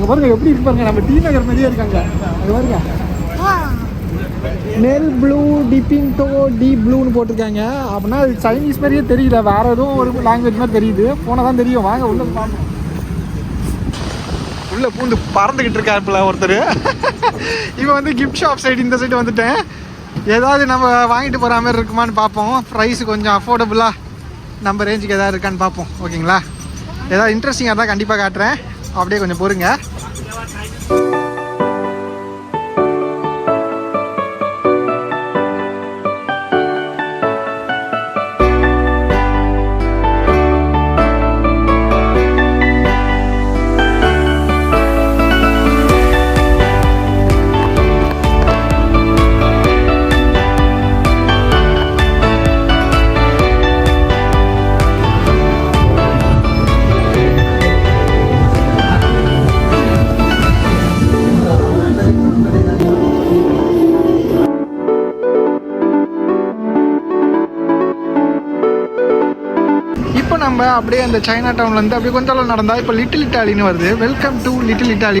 அங்கே பாருங்க எப்படி இருக்கு பாருங்க, நம்ம டி நகர் மாதிரியே இருக்காங்க. அங்கே பாருங்க நெல் ப்ளூ டிப்பிங்டோ டி ப்ளூன்னு போட்டிருக்காங்க. அப்படின்னா அது சைனீஸ் மாதிரியே தெரியல, வேற எதுவும் ஒரு லாங்குவேஜ் மாதிரி தெரியுது. போனால் தான் தெரியும். வாங்க உள்ள பார்ப்போம். உள்ள பூந்து பறந்துக்கிட்டு இருக்காருல ஒருத்தர். இவன் வந்து கிஃப்ட் ஷாப் சைடு, இந்த சைடு வந்துட்டேன். ஏதாவது நம்ம வாங்கிட்டு போகிற மாதிரி இருக்குமான்னு பார்ப்போம். ப்ரைஸ் கொஞ்சம் அஃபோர்டபுளாக நம்ம ரேஞ்சுக்கு எதாவது இருக்கான்னு பார்ப்போம். ஓகேங்களா? ஏதாவது இன்ட்ரெஸ்டிங்காக தான் கண்டிப்பாக காட்டுறேன். அப்படியே கொஞ்சம் பொறுங்க. நம்ம அப்படியே அந்த சைனா டவுன்லேருந்து அப்படியே கொஞ்சம் நடந்தால் இப்போ லிட்டில் இட்டாலின்னு வருது. Welcome to little Italy.